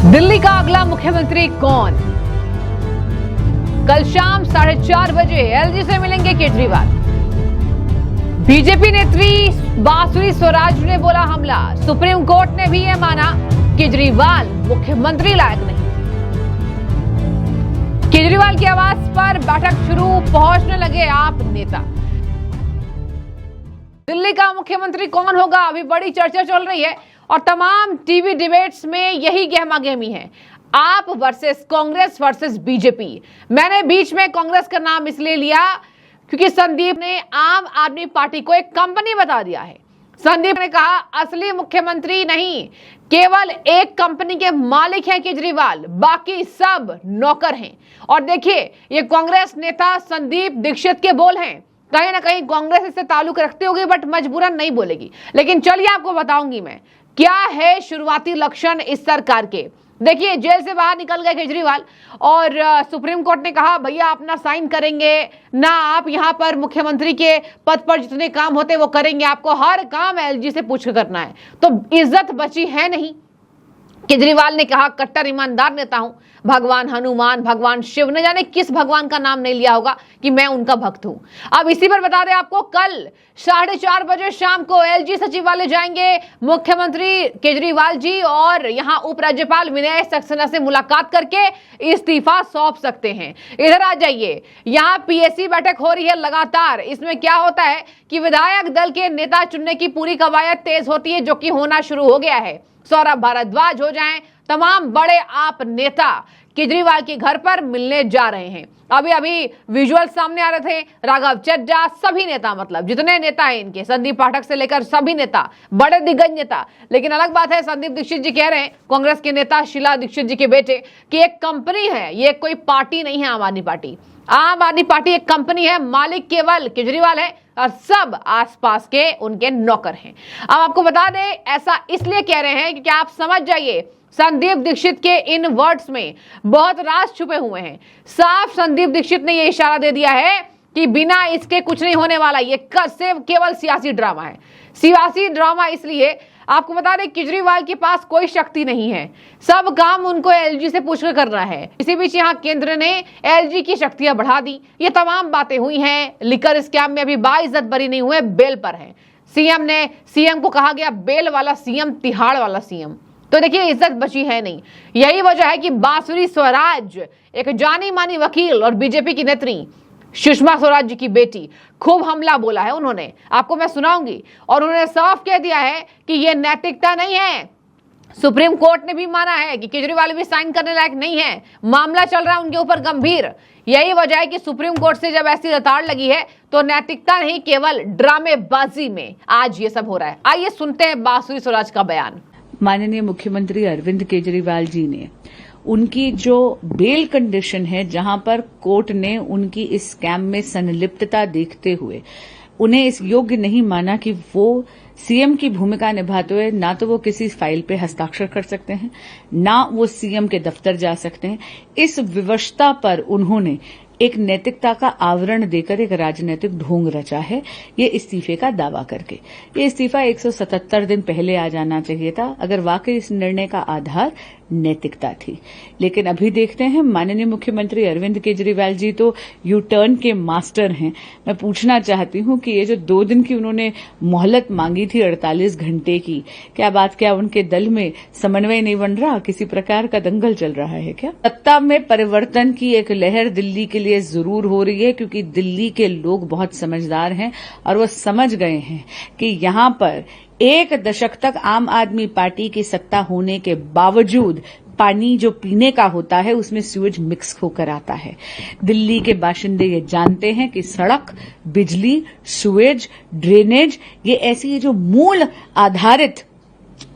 दिल्ली का अगला मुख्यमंत्री कौन? कल शाम 4:30 बजे एलजी से मिलेंगे केजरीवाल। बीजेपी नेत्री बांसुरी स्वराज ने बोला हमला। सुप्रीम कोर्ट ने भी यह माना, केजरीवाल मुख्यमंत्री लायक नहीं। केजरीवाल के आवास पर बैठक शुरू, पहुंचने लगे आप नेता। दिल्ली का मुख्यमंत्री कौन होगा, अभी बड़ी चर्चा चल रही है और तमाम टीवी डिबेट्स में यही गहमागहमी है, आप वर्सेस कांग्रेस वर्सेस बीजेपी। मैंने बीच में कांग्रेस का नाम इसलिए लिया क्योंकि संदीप ने आम आदमी पार्टी को एक कंपनी बता दिया है। संदीप ने कहा असली मुख्यमंत्री नहीं, केवल एक कंपनी के मालिक हैं केजरीवाल, बाकी सब नौकर हैं। और देखिए, ये कांग्रेस नेता संदीप दीक्षित के बोल हैं। कहीं ना कहीं कांग्रेस इससे ताल्लुक रखती होगी, बट मजबूरन नहीं बोलेगी। लेकिन चलिए आपको बताऊंगी मैं क्या है शुरुआती लक्षण इस सरकार के। देखिए, जेल से बाहर निकल गए केजरीवाल और सुप्रीम कोर्ट ने कहा भैया अपना साइन करेंगे ना, आप यहां पर मुख्यमंत्री के पद पर जितने काम होते वो करेंगे, आपको हर काम एलजी से पूछ कर करना है। तो इज्जत बची है नहीं। केजरीवाल ने कहा कट्टर ईमानदार नेता हूं, भगवान हनुमान, भगवान शिव, न जाने किस भगवान का नाम नहीं लिया होगा कि मैं उनका भक्त हूं। अब इसी पर बता दें आपको, कल 4:30 बजे शाम को एलजी सचिवालय जाएंगे मुख्यमंत्री केजरीवाल जी और यहां उपराज्यपाल विनय सक्सेना से मुलाकात करके इस्तीफा सौंप सकते हैं। इधर आ जाइए, यहां पीएससी बैठक हो रही है लगातार। इसमें क्या होता है कि विधायक दल के नेता चुनने की पूरी कवायद तेज होती है, जो कि होना शुरू हो गया है। सौरभ भारद्वाज हो जाएं, तमाम बड़े आप नेता केजरीवाल के घर पर मिलने जा रहे हैं। अभी विजुअल सामने आ रहे थे, राघव चड्ढा, सभी नेता, मतलब जितने नेता हैं इनके, संदीप पाठक से लेकर सभी नेता, बड़े दिग्गज नेता। लेकिन अलग बात है, संदीप दीक्षित जी कह रहे हैं, कांग्रेस के नेता शीला दीक्षित जी के बेटे, कि एक कंपनी है, ये कोई पार्टी नहीं है आम आदमी पार्टी। आम आदमी पार्टी एक कंपनी है, मालिक केवल केजरीवाल है और सब आसपास के उनके नौकर हैं। अब आपको बता दें, ऐसा इसलिए कह रहे हैं क्योंकि आप समझ जाइए, संदीप दीक्षित के इन वर्ड्स में बहुत राज छुपे हुए हैं। साफ संदीप दीक्षित ने यह इशारा दे दिया है कि बिना इसके कुछ नहीं होने वाला, ये सिर्फ केवल सियासी ड्रामा है। सियासी ड्रामा इसलिए, आपको बता दें केजरीवाल के पास कोई शक्ति नहीं है, सब काम उनको एलजी से पूछकर करना है। इसी बीच यहाँ केंद्र ने एलजी की शक्तियां बढ़ा दी। ये तमाम बातें हुई हैं। लिकर स्कैम में अभी बाइज्जत बरी नहीं हुए, बेल पर हैं। सीएम को कहा गया बेल वाला सीएम, तिहाड़ वाला सीएम। तो देखिए, इज्जत बची है नहीं। यही वजह है कि बांसुरी स्वराज, एक जानी मानी वकील और बीजेपी की नेत्री सुषमा स्वराज जी की बेटी, खूब हमला बोला है उन्होंने, आपको मैं सुनाऊंगी। और उन्होंने साफ कह दिया है कि यह नैतिकता नहीं है। सुप्रीम कोर्ट ने भी माना है कि केजरीवाल भी साइन करने लायक नहीं है, मामला चल रहा है उनके ऊपर गंभीर। यही वजह है कि सुप्रीम कोर्ट से जब ऐसी रताड़ लगी है तो नैतिकता नहीं, केवल ड्रामेबाजी में आज ये सब हो रहा है। आइए सुनते हैं बांसुरी स्वराज का बयान। माननीय मुख्यमंत्री अरविंद केजरीवाल जी ने उनकी जो बेल कंडीशन है, जहां पर कोर्ट ने उनकी इस स्कैम में संलिप्तता देखते हुए उन्हें इस योग्य नहीं माना कि वो सीएम की भूमिका निभाते हुए ना तो वो किसी फाइल पे हस्ताक्षर कर सकते हैं, ना वो सीएम के दफ्तर जा सकते हैं। इस विवशता पर उन्होंने एक नैतिकता का आवरण देकर एक राजनीतिक ढोंग रचा है, ये इस्तीफे का दावा करके। ये इस्तीफा 177 दिन पहले आ जाना चाहिए था, अगर वाकई इस निर्णय का आधार नैतिकता थी। लेकिन अभी देखते हैं, माननीय मुख्यमंत्री अरविंद केजरीवाल जी तो यू टर्न के मास्टर हैं। मैं पूछना चाहती हूं कि ये जो 2 दिन की उन्होंने मोहलत मांगी थी, 48 घंटे की, क्या उनके दल में समन्वय नहीं बन रहा? किसी प्रकार का दंगल चल रहा है क्या? सत्ता में परिवर्तन की एक लहर दिल्ली के लिए जरूर हो रही है, क्योंकि दिल्ली के लोग बहुत समझदार हैं और वो समझ गए हैं कि यहां पर 1 दशक तक आम आदमी पार्टी की सत्ता होने के बावजूद पानी जो पीने का होता है उसमें सीवेज मिक्स होकर आता है। दिल्ली के बाशिंदे ये जानते हैं कि सड़क, बिजली, सीवेज, ड्रेनेज, ये ऐसी जो मूल आधारित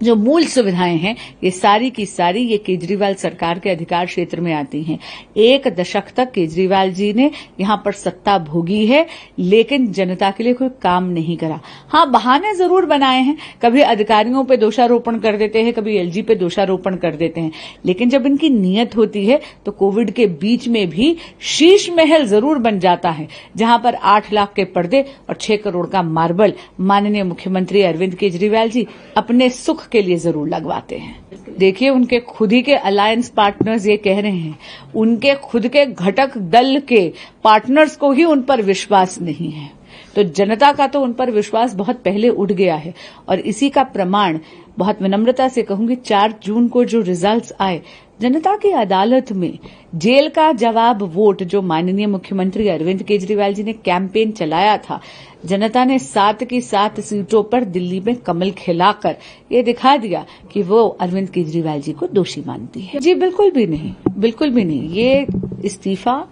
जो मूल सुविधाएं हैं, ये सारी की सारी ये केजरीवाल सरकार के अधिकार क्षेत्र में आती हैं। 1 दशक तक केजरीवाल जी ने यहां पर सत्ता भोगी है, लेकिन जनता के लिए कोई काम नहीं करा। हां, बहाने जरूर बनाए हैं, कभी अधिकारियों पे दोषारोपण कर देते हैं, कभी एलजी पे दोषारोपण कर देते हैं, लेकिन जब इनकी नीयत होती है तो कोविड के बीच में भी शीश महल जरूर बन जाता है, जहां पर 8 लाख के पर्दे और 6 करोड़ का मार्बल माननीय मुख्यमंत्री अरविंद केजरीवाल जी अपने सुख के लिए जरूर लगवाते हैं। देखिए, उनके खुद ही के अलायंस पार्टनर्स ये कह रहे हैं, उनके खुद के घटक दल के पार्टनर्स को ही उन पर विश्वास नहीं है। तो जनता का तो उन पर विश्वास बहुत पहले उठ गया है और इसी का प्रमाण बहुत विनम्रता से कहूंगी 4 जून को जो रिजल्ट्स आए, जनता की अदालत में जेल का जवाब वोट जो माननीय मुख्यमंत्री अरविंद केजरीवाल जी ने कैंपेन चलाया था, जनता ने 7 की 7 सीटों पर दिल्ली में कमल खिलाकर ये दिखा दिया कि वो अरविंद केजरीवाल जी को दोषी मानती है। जी बिल्कुल भी नहीं, बिल्कुल भी नहीं। ये इस्तीफा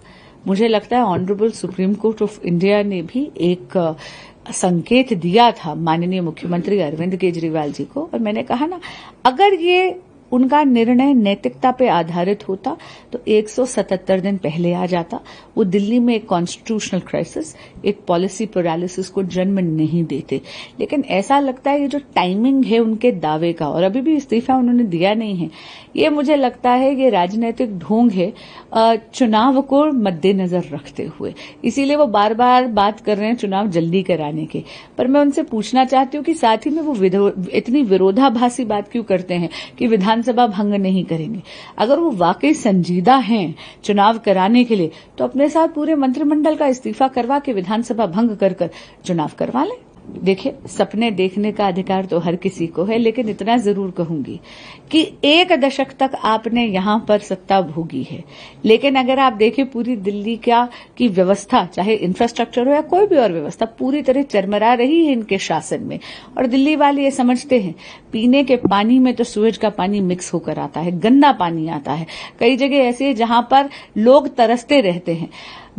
मुझे लगता है honourable supreme court of India ने भी एक संकेत दिया था माननीय मुख्यमंत्री अरविंद केजरीवाल जी को, और मैंने कहा ना, अगर ये उनका निर्णय नैतिकता पे आधारित होता तो 177 दिन पहले आ जाता। वो दिल्ली में एक कॉन्स्टिट्यूशनल क्राइसिस, एक पॉलिसी पैरालिसिस को जन्म नहीं देते। लेकिन ऐसा लगता है ये जो टाइमिंग है उनके दावे का, और अभी भी इस्तीफा उन्होंने दिया नहीं है, ये मुझे लगता है ये राजनीतिक ढोंग है चुनाव को मद्देनजर रखते हुए। इसीलिए वो बार बार बात कर रहे हैं चुनाव जल्दी कराने के। पर मैं उनसे पूछना चाहती हूँ कि साथ ही में वो इतनी विरोधाभासी बात क्यों करते हैं कि विधानसभा भंग नहीं करेंगे। अगर वो वाकई संजीदा हैं चुनाव कराने के लिए तो अपने साथ पूरे मंत्रिमंडल का इस्तीफा करवा के विधानसभा भंग कर चुनाव करवा लें। देखिए, सपने देखने का अधिकार तो हर किसी को है, लेकिन इतना जरूर कहूंगी कि 1 दशक तक आपने यहां पर सत्ता भोगी है, लेकिन अगर आप देखें पूरी दिल्ली की व्यवस्था, चाहे इंफ्रास्ट्रक्चर हो या कोई भी और व्यवस्था, पूरी तरह चरमरा रही है इनके शासन में। और दिल्ली वाले ये समझते हैं पीने के पानी में तो सूरज का पानी मिक्स होकर आता है, गंदा पानी आता है। कई जगह ऐसे है जहां पर लोग तरसते रहते हैं।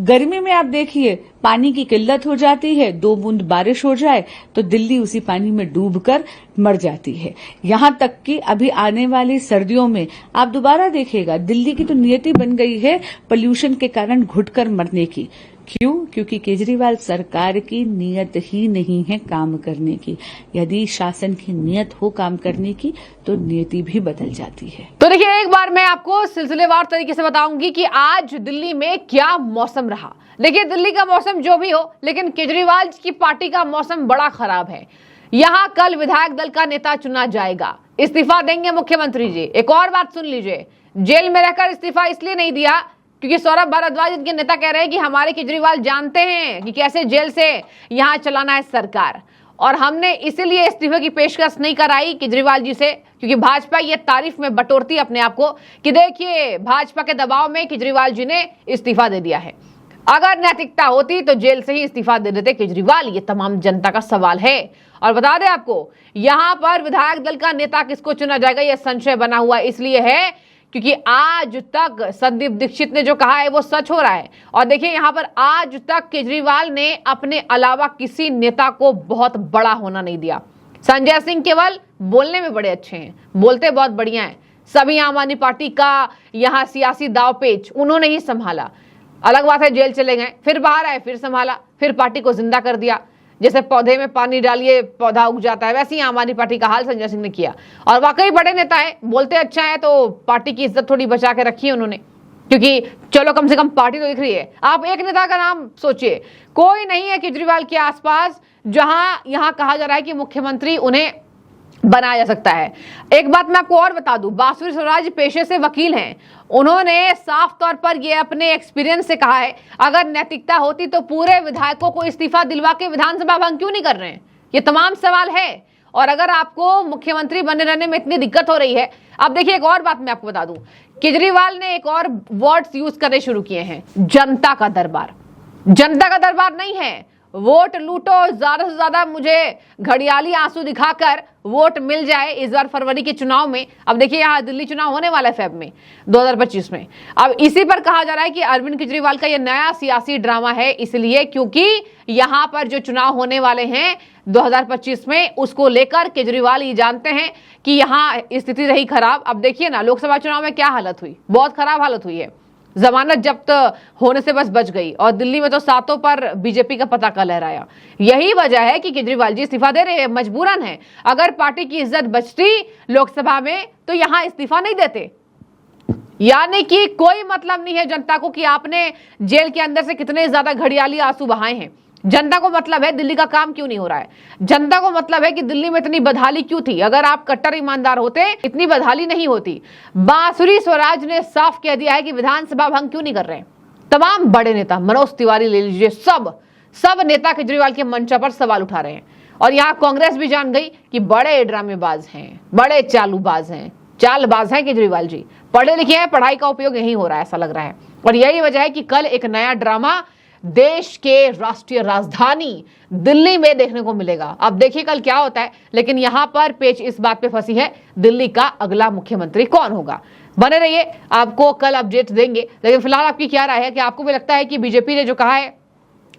गर्मी में आप देखिए पानी की किल्लत हो जाती है, 2 बूंद बारिश हो जाए तो दिल्ली उसी पानी में डूबकर मर जाती है। यहां तक कि अभी आने वाली सर्दियों में आप दोबारा देखिएगा, दिल्ली की तो नियति बन गई है पोल्यूशन के कारण घुटकर मरने की। क्यों? क्योंकि केजरीवाल सरकार की नीयत ही नहीं है काम करने की। यदि शासन की नीयत हो काम करने की तो नीयति भी बदल जाती है। तो देखिए, एक बार मैं आपको सिलसिलेवार तरीके से बताऊंगी कि आज दिल्ली में क्या मौसम रहा। देखिए, दिल्ली का मौसम जो भी हो, लेकिन केजरीवाल की पार्टी का मौसम बड़ा खराब है। यहां कल विधायक दल का नेता चुना जाएगा, इस्तीफा देंगे मुख्यमंत्री जी। एक और बात सुन लीजिए, जेल में रहकर इस्तीफा इसलिए नहीं दिया क्योंकि सौरभ भारद्वाज इनके नेता कह रहे हैं कि हमारे केजरीवाल जानते हैं कि कैसे जेल से यहां चलाना है सरकार, और हमने इसीलिए इस्तीफे की पेशकश नहीं कराई केजरीवाल जी से, क्योंकि भाजपा ये तारीफ में बटोरती अपने आप को कि देखिए भाजपा के दबाव में केजरीवाल जी ने इस्तीफा दे दिया है। अगर नैतिकता होती तो जेल से ही इस्तीफा दे देते केजरीवाल। ये तमाम जनता का सवाल है। और बता दें आपको, यहां पर विधायक दल का नेता किसको चुना जाएगा यह संशय बना हुआ इसलिए है क्योंकि आज तक संदीप दीक्षित ने जो कहा है वो सच हो रहा है। और देखिए, यहां पर आज तक केजरीवाल ने अपने अलावा किसी नेता को बहुत बड़ा होना नहीं दिया। संजय सिंह केवल बोलने में बड़े अच्छे हैं, बोलते बहुत बढ़िया हैं। सभी आम आदमी पार्टी का यहां सियासी दावपेच उन्होंने ही संभाला। अलग बात है जेल चले गए, फिर बाहर आए, फिर संभाला, फिर पार्टी को जिंदा कर दिया। जैसे पौधे में पानी डालिए पौधा उग जाता है, वैसे ही आम आदमी पार्टी का हाल संजय सिंह ने किया। और वाकई बड़े नेता है, बोलते अच्छा है, तो पार्टी की इज्जत थोड़ी बचा के रखी है उन्होंने, क्योंकि चलो कम से कम पार्टी तो दिख रही है। आप एक नेता का नाम सोचिए, कोई नहीं है केजरीवाल के आसपास जहां यहां कहा जा रहा है कि मुख्यमंत्री उन्हें बनाया जा सकता है। एक बात मैं आपको और बता दूं, बासुरी स्वराज पेशे से वकील हैं। उन्होंने साफ तौर पर ये अपने एक्सपीरियंस से कहा है, अगर नैतिकता होती तो पूरे विधायकों को इस्तीफा दिलवा के विधानसभा भंग क्यों नहीं कर रहे हैं। ये तमाम सवाल है। और अगर आपको मुख्यमंत्री बने रहने में इतनी दिक्कत हो रही है, अब देखिए एक और बात मैं आपको बता दूं, केजरीवाल ने एक और वर्ड्स यूज करने शुरू किए हैं, जनता का दरबार। जनता का दरबार नहीं है वोट लूटो, ज्यादा से ज्यादा मुझे घड़ियाली आंसू दिखाकर वोट मिल जाए इस बार फरवरी के चुनाव में। अब देखिए, यहाँ दिल्ली चुनाव होने वाला है फेब में 2025 में। अब इसी पर कहा जा रहा है कि अरविंद केजरीवाल का यह नया सियासी ड्रामा है, इसलिए क्योंकि यहाँ पर जो चुनाव होने वाले हैं 2025 में, उसको लेकर केजरीवाल ये जानते हैं कि यहाँ स्थिति रही खराब। अब देखिए ना, लोकसभा चुनाव में क्या हालत हुई, बहुत खराब हालत हुई है। जमानत जब्त होने से बच गई, और दिल्ली में तो 7 पर बीजेपी का पताका लहराया। यही वजह है कि केजरीवाल जी इस्तीफा दे रहे हैं, मजबूरन है। अगर पार्टी की इज्जत बचती लोकसभा में तो यहां इस्तीफा नहीं देते। यानी कि कोई मतलब नहीं है जनता को कि आपने जेल के अंदर से कितने ज्यादा घड़ियाली आंसू बहाए हैं। जनता को मतलब है दिल्ली का काम क्यों नहीं हो रहा है, जनता को मतलब है कि दिल्ली में इतनी बदहाली क्यों थी। अगर आप कट्टर ईमानदार होते इतनी बदहाली नहीं होती। बांसुरी स्वराज ने साफ कह दिया है कि विधानसभा भंग क्यों नहीं कर रहे हैं। तमाम बड़े नेता, मनोज तिवारी ले लीजिए, सब नेता केजरीवाल के मंच पर सवाल उठा रहे हैं। और यहां कांग्रेस भी जान गई कि बड़े ड्रामेबाज हैं, बड़े चालूबाज हैं, चालबाज हैं केजरीवाल जी, पढ़े लिखे हैं, पढ़ाई का उपयोग यही हो रहा है ऐसा लग रहा है। और यही वजह है कि कल एक नया ड्रामा देश के राष्ट्रीय राजधानी दिल्ली में देखने को मिलेगा। अब देखिए कल क्या होता है, लेकिन यहां पर पेच इस बात पे फंसी है दिल्ली का अगला मुख्यमंत्री कौन होगा। बने रहिए, आपको कल अपडेट देंगे। लेकिन फिलहाल आपकी क्या राय है कि आपको भी लगता है कि बीजेपी ने जो कहा है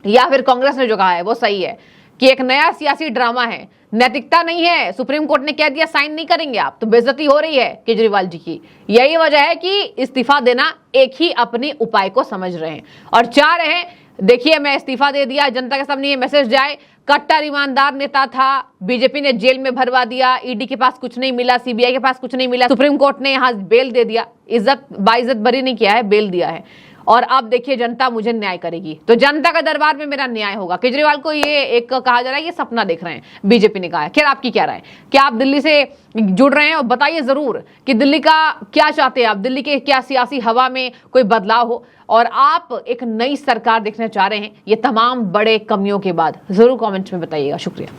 या फिर कांग्रेस ने जो कहा है वो सही है कि एक नया सियासी ड्रामा है, नैतिकता नहीं है, सुप्रीम कोर्ट ने कह दिया साइन नहीं करेंगे आप तो बेइज्जती हो रही है केजरीवाल जी की। यही वजह है कि इस्तीफा देना एक ही अपने उपाय को समझ रहे हैं और चाह रहे हैं देखिए मैं इस्तीफा दे दिया, जनता के सामने ये मैसेज जाए, कट्टर ईमानदार नेता था, बीजेपी ने जेल में भरवा दिया, ईडी के पास कुछ नहीं मिला, सीबीआई के पास कुछ नहीं मिला, सुप्रीम कोर्ट ने यहां बेल दे दिया, इज्जत बाइज्जत बरी नहीं किया है, बेल दिया है और अब देखिए जनता मुझे न्याय करेगी, तो जनता का दरबार में मेरा न्याय होगा। केजरीवाल को ये एक कहा जा रहा है ये सपना देख रहे हैं, बीजेपी ने कहा है। खैर आपकी क्या राय है, क्या आप दिल्ली से जुड़ रहे हैं और बताइए जरूर कि दिल्ली का क्या चाहते हैं आप, दिल्ली के क्या सियासी हवा में कोई बदलाव हो और आप एक नई सरकार देखना चाह रहे हैं ये तमाम बड़े कमियों के बाद, जरूर कमेंट्स में बताइएगा। शुक्रिया।